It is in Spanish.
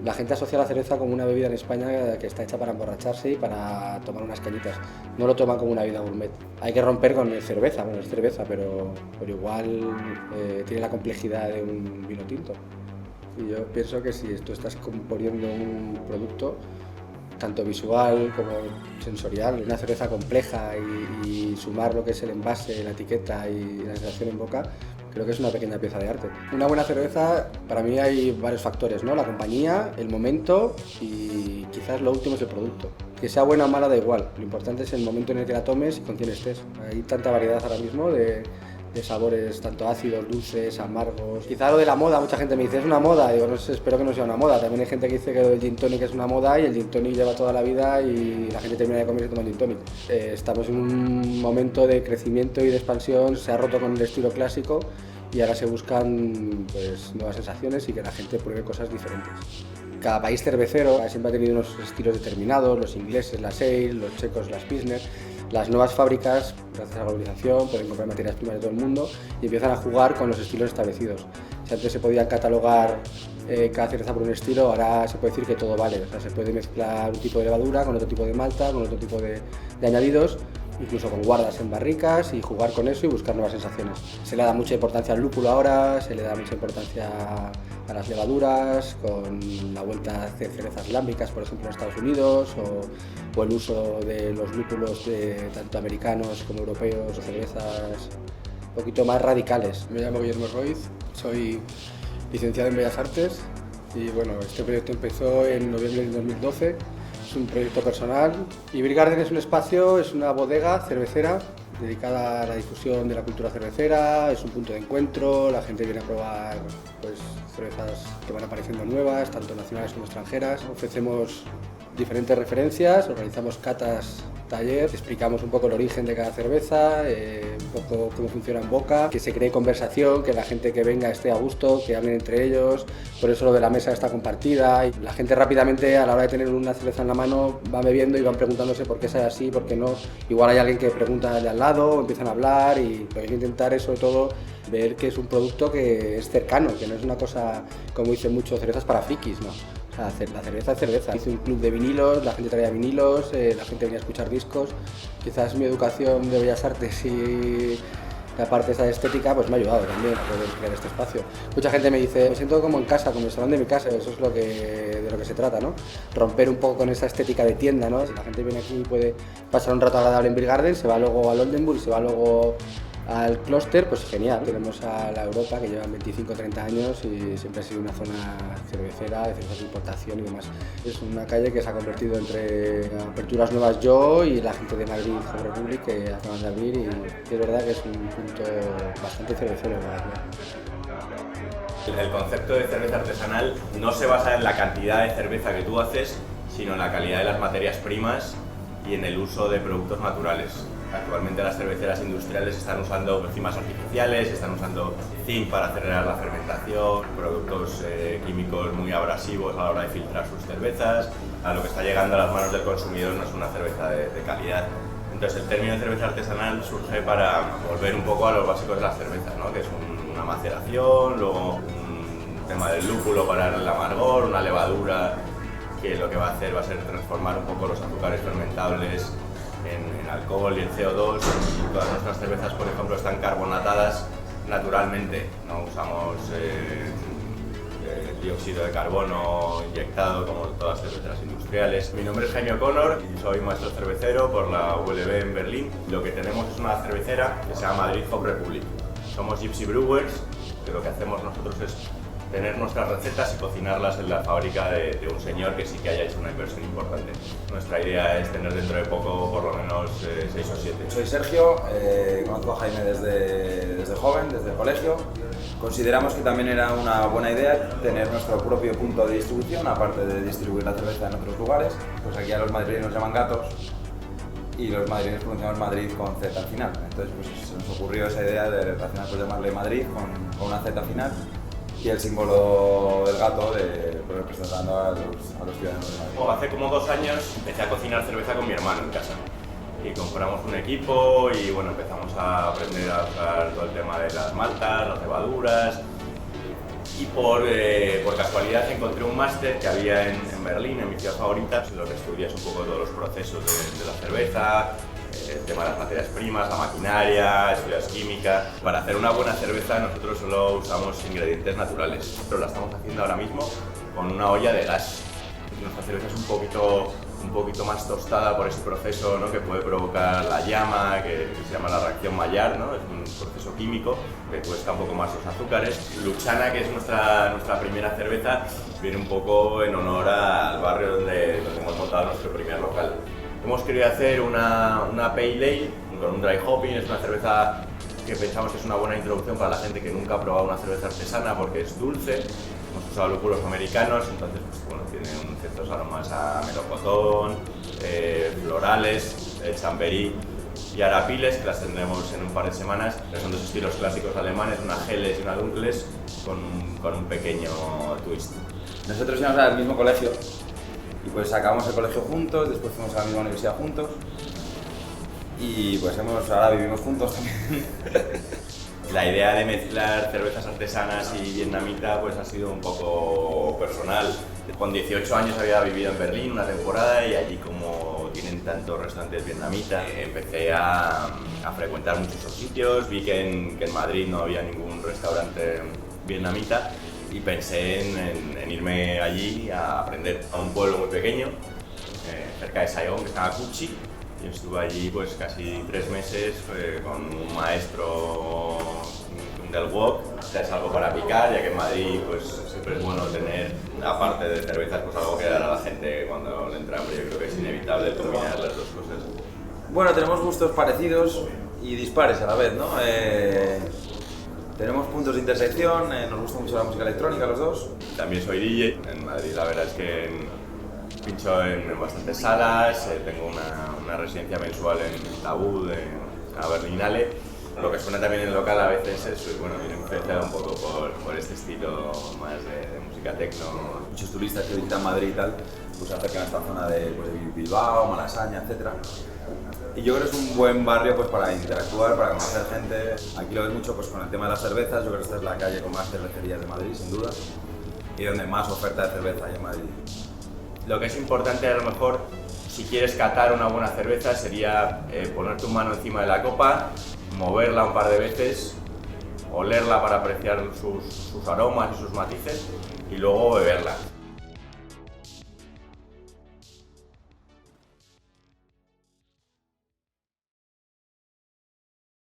La gente asocia la cerveza como una bebida en España que está hecha para emborracharse y para tomar unas cañitas. No lo toman como una bebida gourmet. Hay que romper con cerveza, bueno, es cerveza, pero igual tiene la complejidad de un vino tinto. Y yo pienso que si tú estás componiendo un producto, tanto visual como sensorial, una cerveza compleja y sumar lo que es el envase, la etiqueta y la sensación en boca, creo que es una pequeña pieza de arte. Una buena cerveza, para mí hay varios factores, ¿no? La compañía, el momento y quizás lo último es el producto. Que sea buena o mala da igual, lo importante es el momento en el que la tomes y con quién estés. Hay tanta variedad ahora mismo de sabores, tanto ácidos, dulces, amargos. Quizá lo de la moda, mucha gente me dice, ¿es una moda? Digo, no sé, espero que no sea una moda. También hay gente que dice que el gin tonic es una moda y el gin tonic lleva toda la vida y la gente termina de comer y toma gin tonic. Estamos en un momento de crecimiento y de expansión, se ha roto con el estilo clásico y ahora se buscan pues, nuevas sensaciones y que la gente pruebe cosas diferentes. Cada país cervecero siempre ha tenido unos estilos determinados, los ingleses, las ale, los checos, las pilsner. Las nuevas fábricas, gracias a la globalización, pueden comprar materias primas de todo el mundo y empiezan a jugar con los estilos establecidos. Si antes se podía catalogar cada cerveza por un estilo, ahora se puede decir que todo vale. O sea, se puede mezclar un tipo de levadura con otro tipo de malta, con otro tipo de añadidos, incluso con guardas en barricas y jugar con eso y buscar nuevas sensaciones. Se le da mucha importancia al lúpulo ahora, se le da mucha importancia a las levaduras, con la vuelta a hacer cervezas lámbicas, por ejemplo, en Estados Unidos, o el uso de los lúpulos de tanto americanos como europeos, o cervezas un poquito más radicales. Me llamo Guillermo Roiz, soy licenciado en Bellas Artes y bueno, este proyecto empezó en noviembre de 2012. Es un proyecto personal y Beer Garden es un espacio, es una bodega cervecera dedicada a la difusión de la cultura cervecera, es un punto de encuentro, la gente viene a probar pues, cervezas que van apareciendo nuevas, tanto nacionales como extranjeras. Ofrecemos diferentes referencias, organizamos catas, taller, explicamos un poco el origen de cada cerveza, un poco cómo funciona en boca, que se cree conversación, que la gente que venga esté a gusto, que hablen entre ellos, por eso lo de la mesa está compartida y la gente rápidamente a la hora de tener una cerveza en la mano va bebiendo y van preguntándose por qué sabe así, por qué no. Igual hay alguien que pregunta de al lado, empiezan a hablar y lo que hay que intentar es sobre todo ver que es un producto que es cercano, que no es una cosa, como dicen muchos, cervezas para frikis, ¿no? La cerveza es cerveza. Hice un club de vinilos, la gente traía vinilos, la gente venía a escuchar discos. Quizás mi educación de Bellas Artes y la parte esa estética pues me ha ayudado también a poder crear este espacio. Mucha gente me dice, me siento como en casa, como el salón de mi casa, eso es de lo que se trata, ¿no? Romper un poco con esa estética de tienda, ¿no? Si la gente viene aquí y puede pasar un rato agradable en Beer Garden, se va luego al Oldenburg, se va luego al clúster, pues genial. Tenemos a la Europa que llevan 25 o 30 años y siempre ha sido una zona cervecera, de cervezas de importación y demás. Es una calle que se ha convertido entre aperturas nuevas yo y la gente de Madrid Home Republic que acaban de abrir y es verdad que es un punto bastante cervecero. El concepto de cerveza artesanal no se basa en la cantidad de cerveza que tú haces, sino en la calidad de las materias primas y en el uso de productos naturales. Actualmente las cerveceras industriales están usando enzimas artificiales, están usando zinc para acelerar la fermentación, productos químicos muy abrasivos a la hora de filtrar sus cervezas. A lo que está llegando a las manos del consumidor no es una cerveza de calidad. Entonces el término de cerveza artesanal surge para volver un poco a los básicos de las cervezas, ¿no? Que es una maceración, luego un tema del lúpulo para el amargor, una levadura que lo que va a hacer va a ser transformar un poco los azúcares fermentables en alcohol y en CO2 y todas nuestras cervezas, por ejemplo, están carbonatadas naturalmente, no usamos dióxido de carbono inyectado como todas las cerveceras industriales. Mi nombre es Jaime O'Connor y soy maestro cervecero por la ULB en Berlín. Lo que tenemos es una cervecera que se llama Madrid Home Republic. Somos Gypsy Brewers, que lo que hacemos nosotros es tener nuestras recetas y cocinarlas en la fábrica de un señor que sí que haya hecho una inversión importante. Nuestra idea es tener dentro de poco por lo menos 6 o 7. Soy Sergio, conozco a Jaime desde joven, desde el colegio. Consideramos que también era una buena idea tener nuestro propio punto de distribución, aparte de distribuir la cerveza en otros lugares. Pues aquí a los madrileños nos llaman gatos y los madrileños pronunciamos Madrid con Z al final. Entonces pues, se nos ocurrió esa idea de al final pues, llamarle Madrid con una Z al final. Y el símbolo del gato representando a los ciudadanos de Madrid. Hace como 2 años empecé a cocinar cerveza con mi hermano en casa y compramos un equipo y bueno, empezamos a aprender a usar todo el tema de las maltas, las levaduras Y por casualidad encontré un máster que había en Berlín, en mi ciudad favorita, en lo que estudias un poco todos los procesos de la cerveza, el tema de las materias primas, la maquinaria, estudias química. Para hacer una buena cerveza nosotros solo usamos ingredientes naturales, pero la estamos haciendo ahora mismo con una olla de gas. Nuestra cerveza es un poquito más tostada por ese proceso, ¿no?, que puede provocar la llama, que se llama la reacción Maillard, ¿no? Es un proceso químico que cuesta un poco más los azúcares. Luchana, que es nuestra primera cerveza, viene un poco en honor al barrio donde hemos montado nuestro primer local. Hemos querido hacer una pale ale con un dry hopping. Es una cerveza que pensamos que es una buena introducción para la gente que nunca ha probado una cerveza artesana porque es dulce. Hemos usado lúpulos americanos, entonces pues, bueno, tiene ciertos aromas a melocotón, florales, chamberí y arapiles, que las tendremos en un par de semanas. Son dos estilos clásicos alemanes, una Helles y una Dunkles, con un pequeño twist. Nosotros íbamos al mismo colegio y pues acabamos el colegio juntos, después fuimos a la misma universidad juntos y pues ahora vivimos juntos también. La idea de mezclar cervezas artesanas y vietnamita pues ha sido un poco personal. Con 18 años había vivido en Berlín una temporada y allí, como tienen tantos restaurantes vietnamitas, empecé a frecuentar muchos sitios. Vi que en Madrid no había ningún restaurante vietnamita y pensé en irme allí a aprender a un pueblo muy pequeño, cerca de Saigon, que se llama Cu Chi. Y estuve allí pues casi 3 meses con un maestro del wok. Es algo para picar, ya que en Madrid pues siempre es bueno tener, aparte de cervezas, pues algo que dar a la gente cuando le entra hambre. Yo creo que es inevitable combinar las dos cosas. Bueno, tenemos gustos parecidos y dispares a la vez, ¿no? Tenemos puntos de intersección, nos gusta mucho la música electrónica los dos. También soy DJ. En Madrid la verdad es que pincho en bastantes salas, tengo una residencia mensual en Tabú, a Berlinale. Lo que suena también en el local a veces es, bueno, viene influenciado un poco por este estilo más de música techno. Muchos turistas que visitan Madrid y tal, pues se acercan a esta zona de Bilbao, Malasaña, etc. Y yo creo que es un buen barrio pues, para interactuar, para conocer gente. Aquí lo ves mucho pues, con el tema de las cervezas. Yo creo que esta es la calle con más cervecerías de Madrid, sin duda, y donde más oferta de cerveza hay en Madrid. Lo que es importante, a lo mejor, si quieres catar una buena cerveza, sería poner tu mano encima de la copa, moverla un par de veces, olerla para apreciar sus aromas y sus matices y luego beberla.